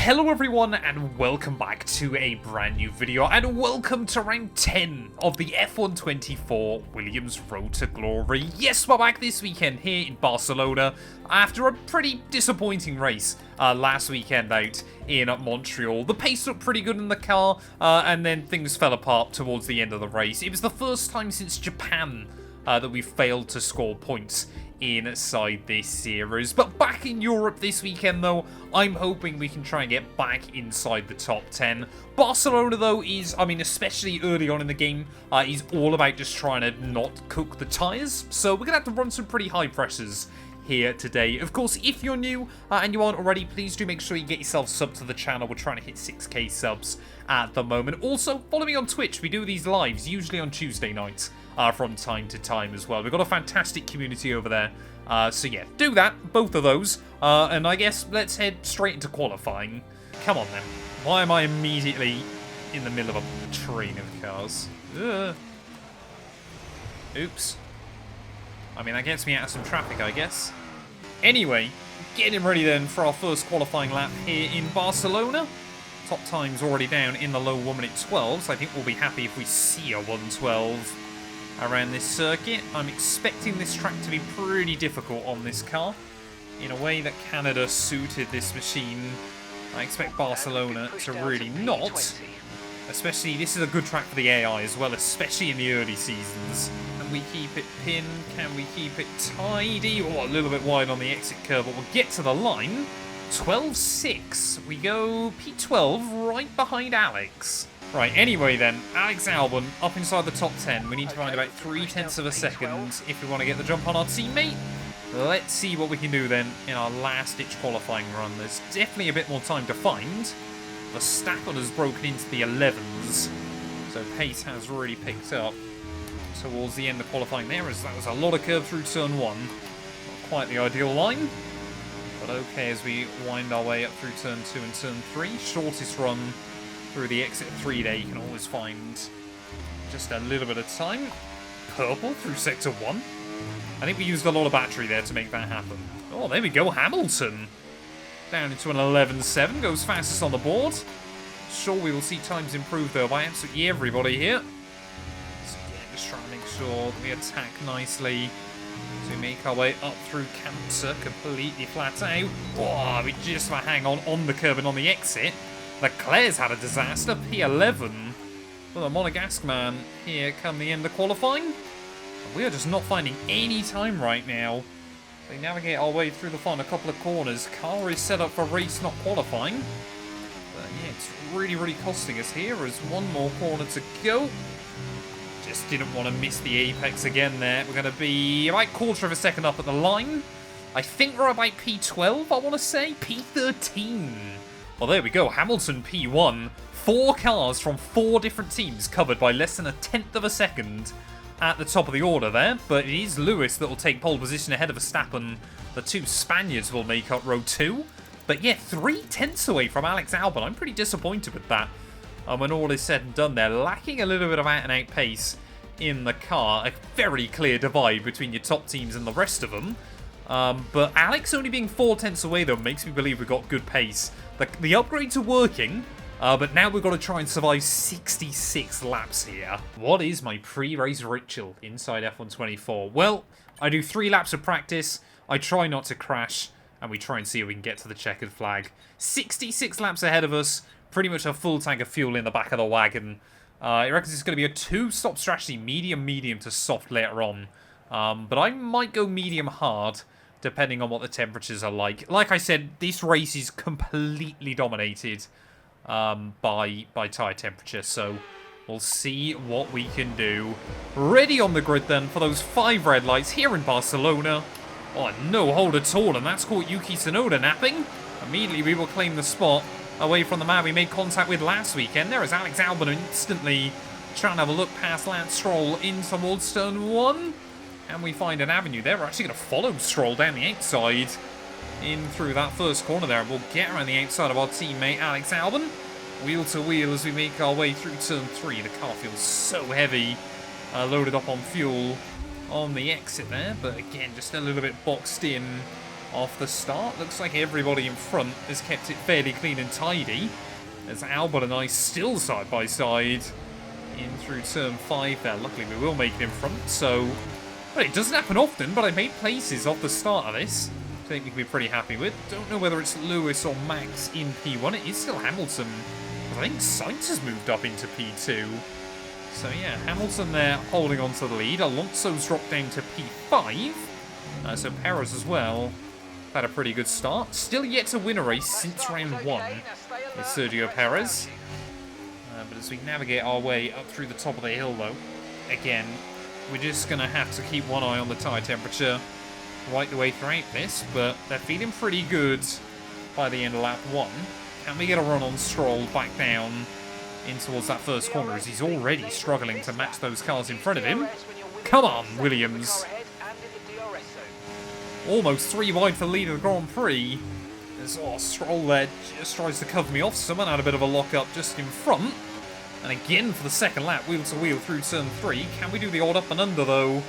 Hello everyone and welcome back to a brand new video and welcome to round 10 of the F124 Williams Road to Glory. Yes, we're back this weekend here in Barcelona after a pretty disappointing race last weekend out in Montreal. The pace looked pretty good in the car and then things fell apart towards the end of the race. It was the first time since Japan that we failed to score points inside this series. But back in Europe this weekend though, I'm hoping we can try and get back inside the top 10. Barcelona though is, especially early on in the game, is all about just trying to not cook the tyres. So we're going to have to run some pretty high presses here today. Of course, if you're new and you aren't already, please do make sure you get yourself subbed to the channel. We're trying to hit 6k subs at the moment. Also, follow me on Twitch. We do these lives, usually on Tuesday nights. From time to time as well. We've got a fantastic community over there. So yeah, do that, both of those. And I guess let's head straight into qualifying. Come on then. Why am I immediately in the middle of a train of cars? Oops. That gets me out of some traffic, I guess. Anyway, getting ready then for our first qualifying lap here in Barcelona. Top time's already down in the low 1:12, so I think we'll be happy if we see a 1:12 around this circuit. I'm expecting this track to be pretty difficult on this car. In a way that Canada suited this machine, I expect Barcelona to really not. Especially, this is a good track for the AI as well, especially in the early seasons. Can we keep it pinned? Can we keep it tidy? Oh, a little bit wide on the exit curve, but we'll get to the line. 12.6. We go P12 right behind Alex. Right, anyway then, Alex Albon up inside the top 10. We need to find about 0.3 of a second if we want to get the jump on our teammate. Let's see what we can do then in our last-ditch qualifying run. There's definitely a bit more time to find. Verstappen has broken into the 11s, so pace has really picked up towards the end of qualifying there, as that was a lot of curve through turn 1. Not quite the ideal line, but okay as we wind our way up through turn 2 and turn 3. Shortest run through the exit 3 there, you can always find just a little bit of time. Purple through sector 1. I think we used a lot of battery there to make that happen. Oh, there we go, Hamilton. Down into an 11.7, goes fastest on the board. Sure, we will see times improve though by absolutely everybody here. So yeah, just trying to make sure that we attack nicely. So we make our way up through Cancer, completely flat out. Oh, we just about hang on the curb and on the exit. Leclerc's had a disaster, P11. Well, the Monegasque man here come the end of qualifying. We are just not finding any time right now. We navigate our way through the final couple of corners. Car is set up for race, not qualifying. But yeah, it's really, really costing us here as one more corner to go. Just didn't want to miss the apex again there. We're going to be about 1/4 of a second up at the line. I think we're about P12, I want to say. P13. Well, there we go. Hamilton P1. 4 cars from 4 different teams covered by less than 1/10 of a second at the top of the order there. But it is Lewis that will take pole position ahead of Verstappen. The 2 Spaniards will make up row 2. But yeah, 3/10 away from Alex Albon. I'm pretty disappointed with that. When all is said and done there, lacking a little bit of out-and-out pace in the car. A very clear divide between your top teams and the rest of them. But Alex only being 4/10 away though makes me believe we've got good pace. The upgrades are working, but now we've got to try and survive 66 laps here. What is my pre-race ritual inside F124? Well, I do 3 laps of practice, I try not to crash, and we try and see if we can get to the checkered flag. 66 laps ahead of us, pretty much a full tank of fuel in the back of the wagon. I reckon it's going to be a 2-stop strategy, medium to soft later on. But I might go medium hard, depending on what the temperatures are like. Like I said, this race is completely dominated by tyre temperature, so we'll see what we can do. Ready on the grid then for those 5 red lights here in Barcelona. Oh, no hold at all, and that's caught Yuki Tsunoda napping. Immediately we will claim the spot away from the man we made contact with last weekend. There is Alex Albon instantly trying to have a look past Lance Stroll in towards turn 1. And we find an avenue there. We're actually going to follow Stroll down the outside in through that first corner there. And we'll get around the outside of our teammate Alex Albon. Wheel to wheel as we make our way through turn 3. The car feels so heavy. Loaded up on fuel on the exit there. But again, just a little bit boxed in off the start. Looks like everybody in front has kept it fairly clean and tidy. As Albert and I still side by side in through turn 5 there. Luckily we will make it in front, so... Well, it doesn't happen often, but I made places off the start of this. I think we can be pretty happy with. Don't know whether it's Lewis or Max in P1. It is still Hamilton. I think Sainz has moved up into P2. So yeah, Hamilton there holding on to the lead. Alonso's dropped down to P5. So Perez as well had a pretty good start. Still yet to win a race since round 1 is Sergio Perez. But as we navigate our way up through the top of the hill though, again, we're just going to have to keep one eye on the tyre temperature right the way throughout this. But they're feeling pretty good by the end of lap 1. Can we get a run on Stroll back down in towards that first corner as he's already struggling to match those cars in front of him? Come on, Williams. Almost 3 wide for the lead of the Grand Prix. As Stroll there just tries to cover me off. Someone had a bit of a lock-up just in front. And again for the second lap, wheel-to-wheel through turn 3. Can we do the odd up and under, though,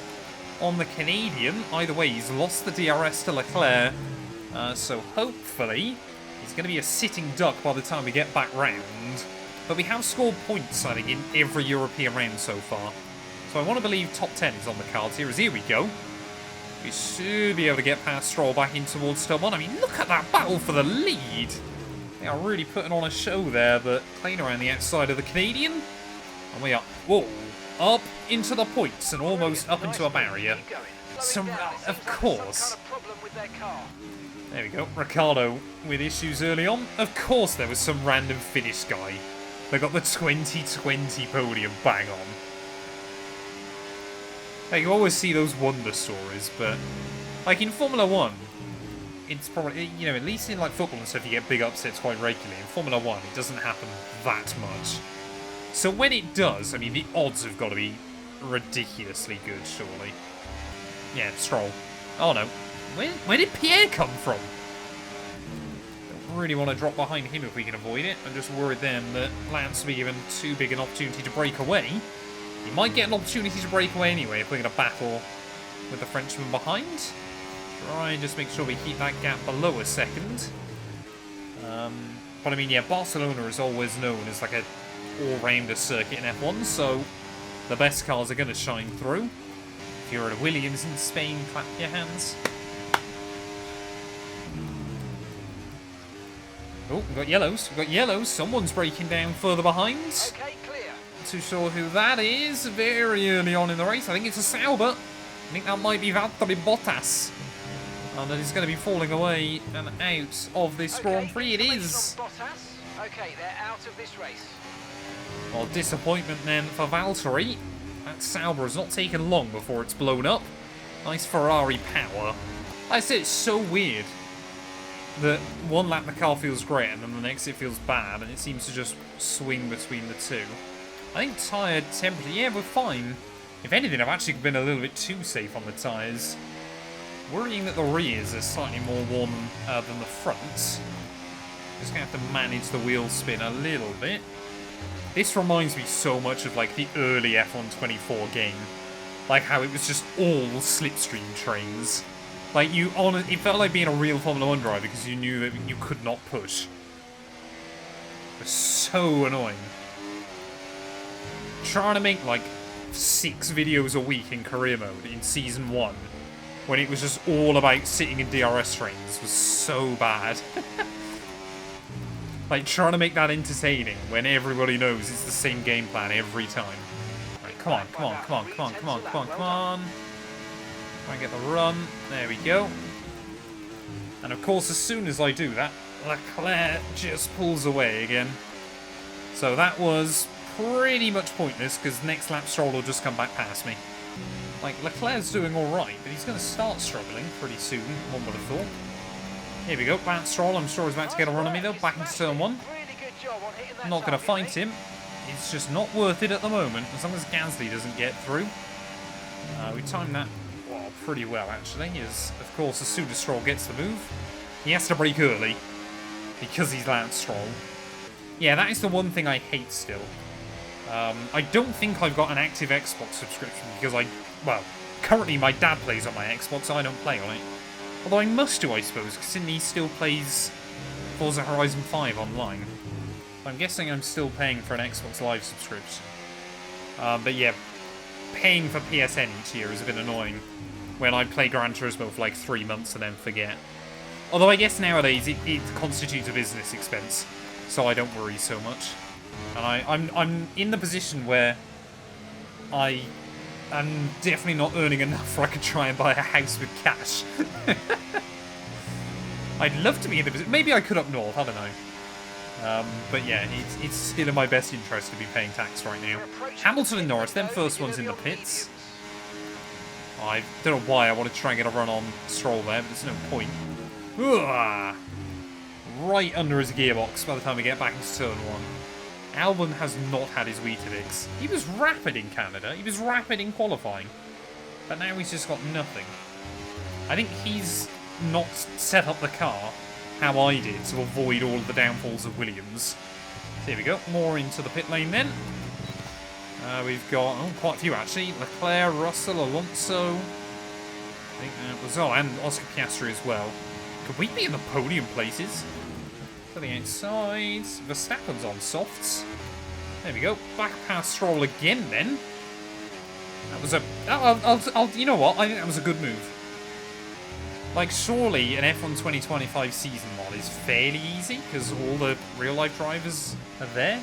on the Canadian? Either way, he's lost the DRS to Leclerc. So hopefully, he's going to be a sitting duck by the time we get back round. But we have scored points, I think, in every European round so far. So I want to believe top 10 is on the cards here, as here we go. We should be able to get past Stroll back in towards turn 1. I mean, look at that battle for the lead. They are really putting on a show there, but playing around the outside of the Canadian. And we are, whoa, up into the points and almost up into a barrier. Of course. There we go. Ricciardo with issues early on. Of course there was some random Finnish guy that got the 2020 podium bang on. Like, you always see those wonder stories, but like in Formula 1, it's probably, you know, at least in like football and stuff, you get big upsets quite regularly. In Formula 1, it doesn't happen that much. So when it does, I mean, the odds have got to be ridiculously good, surely. Yeah, Stroll. Oh no. Where did Pierre come from? Don't really want to drop behind him if we can avoid it. I'm just worried then that Lance will be given too big an opportunity to break away. He might get an opportunity to break away anyway if we're going to battle with the Frenchman behind. Try and just make sure we keep that gap below a second. But I mean, yeah, Barcelona is always known as like a all-rounder circuit in F1, so the best cars are going to shine through. If you're at a Williams in Spain, clap your hands. Oh, we've got yellows. We've got yellows. Someone's breaking down further behind. Okay, clear. Not too sure who that is. Very early on in the race. I think it's a Sauber. I think that might be Valtteri Bottas. And that is going to be falling away and out of this Grand Prix. It is. Okay, they're out of this race. Well, disappointment then for Valtteri. That Sauber has not taken long before it's blown up. Nice Ferrari power. Like I said, it's so weird that one lap the car feels great and then the next it feels bad, and it seems to just swing between the two. I think tyre temperature, yeah, we're fine. If anything, I've actually been a little bit too safe on the tyres. Worrying that the rears are slightly more warm than the fronts. Just going to have to manage the wheel spin a little bit. This reminds me so much of like the early F1 24 game. Like how it was just all slipstream trains. Like it felt like being a real Formula 1 driver because you knew that you could not push. It was so annoying. Trying to make like 6 videos a week in career mode in season 1 when it was just all about sitting in DRS trains was so bad. Like trying to make that entertaining when everybody knows it's the same game plan every time. Right, come on, come on, come on, come on, come on, come on, come on. Try and get the run. There we go. And of course, as soon as I do that, Leclerc just pulls away again. So that was pretty much pointless because next lap Stroll will just come back past me. Like, Leclerc's doing alright, but he's going to start struggling pretty soon, one would have thought. Here we go, Matt Stroll, I'm sure he's about to get a run on me though, back into turn 1. I'm not going to fight him. It's just not worth it at the moment, as long as Gasly doesn't get through. We timed that pretty well, actually, as, of course, as soon as Stroll gets the move, he has to brake early, because he's Lance Stroll. Yeah, that is the one thing I hate still. I don't think I've got an active Xbox subscription, because well, currently my dad plays on my Xbox, I don't play on it. Although I must do, I suppose, because Sydney still plays Forza Horizon 5 online. I'm guessing I'm still paying for an Xbox Live subscription. But yeah, paying for PSN each year is a bit annoying when I play Gran Turismo for like 3 months and then forget. Although I guess nowadays it constitutes a business expense, so I don't worry so much. And I'm in the position where I'm definitely not earning enough where I could try and buy a house with cash. I'd love to be in the position. Maybe I could up north, I don't know. But yeah, it's still in my best interest to be paying tax right now. Hamilton and Norris, them first ones in the pits. I don't know why I wanted to try and get a run on Stroll there, but there's no point. Ugh. Right under his gearbox by the time we get back into turn 1. Albon has not had his Weetabix. He was rapid in Canada. He was rapid in qualifying. But now he's just got nothing. I think he's not set up the car how I did to avoid all of the downfalls of Williams. So here we go. More into the pit lane then. We've got quite a few actually. Leclerc, Russell, Alonso. I think that was... Oh, and Oscar Piastri as well. Could we be in the podium places? To the outside. Verstappen's on softs. There we go. Back past Stroll again then. That was a... you know what? I think that was a good move. Like, surely an F1 2025 season mod is fairly easy because all the real-life drivers are there.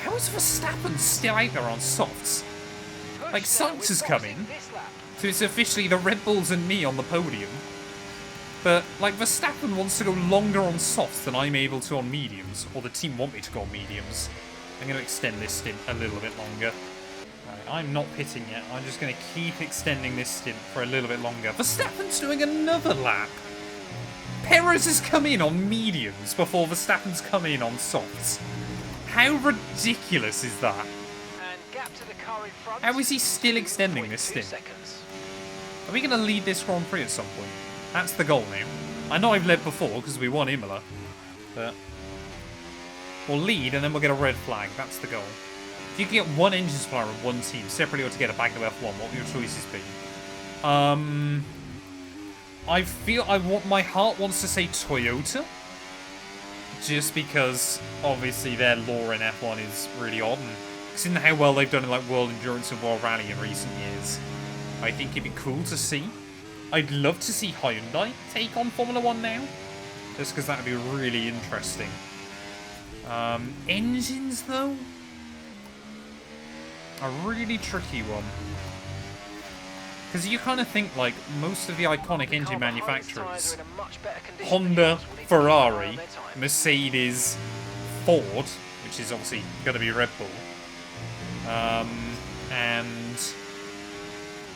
How is Verstappen still out there on softs? Like, Sainz has come in, so it's officially the Red Bulls and me on the podium. But, like, Verstappen wants to go longer on softs than I'm able to on mediums, or the team want me to go on mediums. I'm going to extend this stint a little bit longer. Right, I'm not pitting yet. I'm just going to keep extending this stint for a little bit longer. Verstappen's doing another lap. Perez has come in on mediums before Verstappen's come in on softs. How ridiculous is that? And gap to the car in front. How is he still extending this stint? Are we going to lead this Grand Prix at some point? That's the goal now. I know I've led before because we won Imola, but we'll lead and then we'll get a red flag. That's the goal. If you could get one engine supplier of one team, separately or together, back to F1, what would your choices be? I feel my heart wants to say Toyota, just because obviously their lore in F1 is really odd, and considering how well they've done in like World Endurance and World Rally in recent years, I think it'd be cool to see. I'd love to see Hyundai take on Formula 1 now, just because that would be really interesting. Engines, though? A really tricky one. Because you kind of think, like, most of the iconic engine manufacturers, Honda, Ferrari, Mercedes, Ford, which is obviously going to be Red Bull, and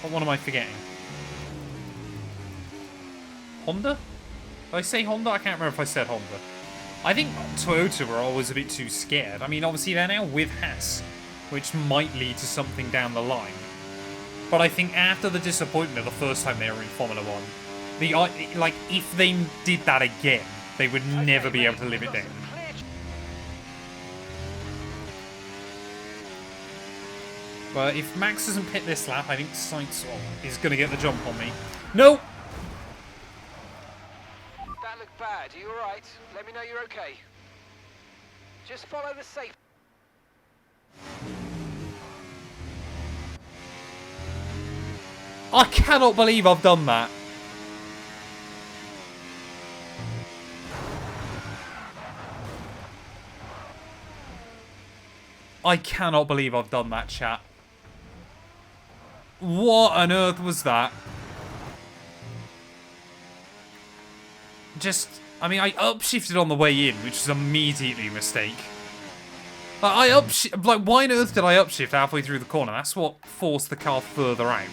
what am I forgetting? Honda? Did I say Honda? I can't remember if I said Honda. I think Toyota were always a bit too scared. I mean, obviously they're now with Haas, which might lead to something down the line. But I think after the disappointment of the first time they were in Formula 1, like, if they did that again, they would never be able to live it down. But if Max doesn't pit this lap, I think Sainz is going to get the jump on me. No! That looked bad. Are you alright? Let me know you're okay. Just follow the safe. I cannot believe I've done that. I cannot believe I've done that, chat. What on earth was that? I mean, I upshifted on the way in, which was immediately a mistake. Like, why on earth did I upshift halfway through the corner? That's what forced the car further out.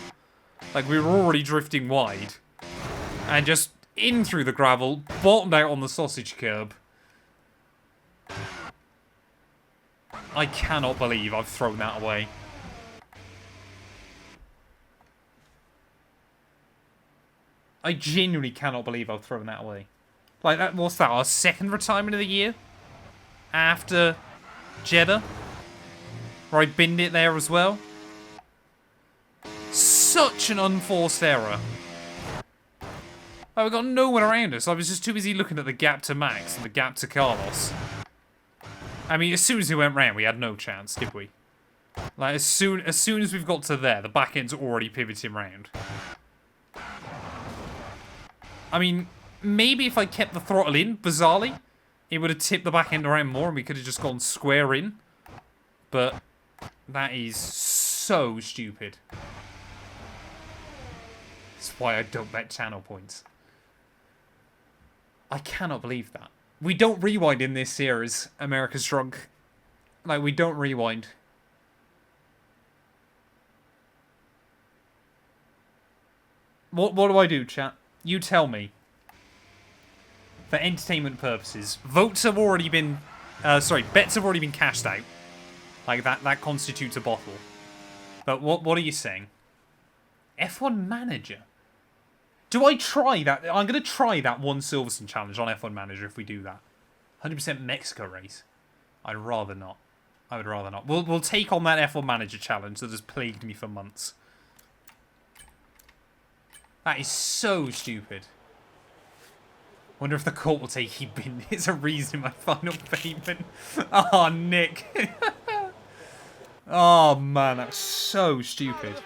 Like, we were already drifting wide. And just in through the gravel, bottomed out on the sausage curb. I cannot believe I've thrown that away. I genuinely cannot believe I've thrown that away. Like, what's that, our second retirement of the year? After Jeddah? Where I binned it there as well? Such an unforced error. Like, we got no one around us. I was just too busy looking at the gap to Max and the gap to Carlos. I mean, as soon as he went round, we had no chance, did we? Like, as soon as we've got to there, the back end's already pivoting round. I mean, maybe if I kept the throttle in, bizarrely, it would have tipped the back end around more and we could have just gone square in. But that is so stupid. That's why I don't bet channel points. I cannot believe that. We don't rewind in this series, America's Drunk. Like, we don't rewind. What do I do, chat? You tell me. For entertainment purposes. Votes have already been... bets have already been cashed out. Like, that constitutes a bottle. But what are you saying? F1 Manager? Do I try that? I'm going to try that one Silverstone challenge on F1 Manager if we do that. 100% Mexico race. I'd rather not. I would rather not. We'll take on that F1 Manager challenge that has plagued me for months. That is so stupid. Wonder if the court will take he been. It's a reason my final payment. Oh, Nick. Oh, man, that's so stupid.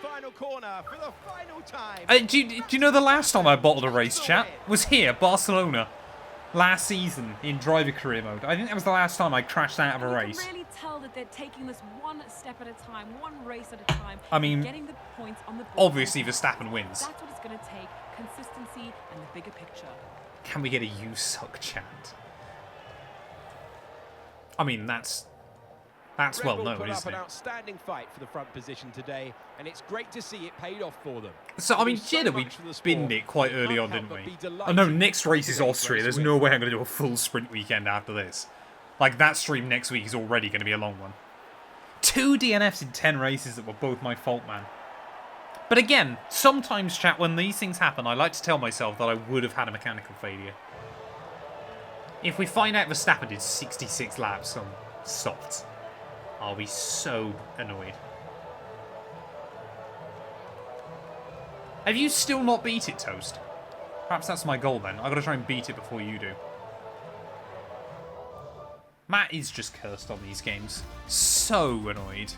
Do you know the last time I bottled a race, chat? Was here, Barcelona. Last season in driver career mode. I think that was the last time I crashed out of a race. You can really tell that they're taking this one step at a time, one race at a time. I mean, getting the points on the board. Obviously Verstappen wins. That's what it's going to take, consistency and the bigger picture. Can we get a "you suck" chant? I mean, that's well known, isn't it? An outstanding fight for the front position today, and it's great to see it paid off for them. So I mean, Jeddah, we binned it quite early on, didn't we? Oh no, next race is Austria. There's no way I'm going to do a full sprint weekend after this. Like, that stream next week is already going to be a long one. 2 DNFs in 10 races that were both my fault, man. But again, sometimes, chat, when these things happen, I like to tell myself that I would have had a mechanical failure. If we find out Verstappen did 66 laps on softs, I'll be so annoyed. Have you still not beat it, Toast? Perhaps that's my goal then. I've got to try and beat it before you do. Matt is just cursed on these games. So annoyed.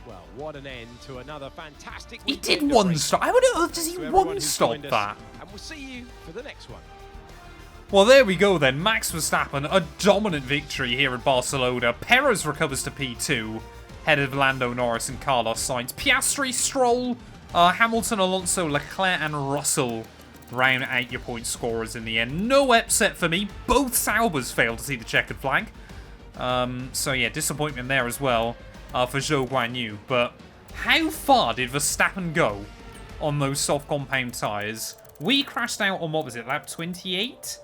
Well, what an end to another fantastic He did one stop. How on earth does he one stop that? And we'll see you for the next one. Well, there we go then. Max Verstappen, a dominant victory here in Barcelona. Perez recovers to P2, ahead of Lando Norris and Carlos Sainz. Piastri, Stroll, Hamilton, Alonso, Leclerc and Russell round out your point scorers in the end. No upset for me. Both Saubers failed to see the checkered flag. So yeah, disappointment there as well for Zhou Guanyu. But how far did Verstappen go on those soft compound tyres? We crashed out on, what was it, lap 28?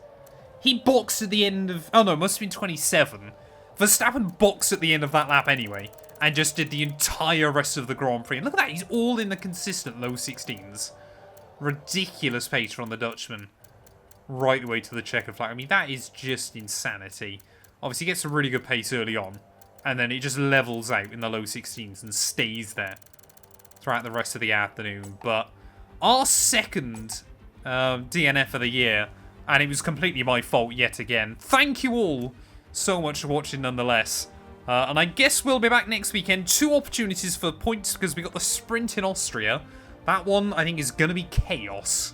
He boxed at the end of... Oh, no, it must have been 27. Verstappen boxed at the end of that lap anyway, and just did the entire rest of the Grand Prix. And look at that, he's all in the consistent low 16s. Ridiculous pace from the Dutchman. Right away to the checkered flag. I mean, that is just insanity. Obviously, he gets a really good pace early on, and then it just levels out in the low 16s and stays there throughout the rest of the afternoon. But our second DNF of the year... And it was completely my fault yet again. Thank you all so much for watching nonetheless. And I guess we'll be back next weekend. 2 opportunities for points because we got the sprint in Austria. That one, I think, is going to be chaos.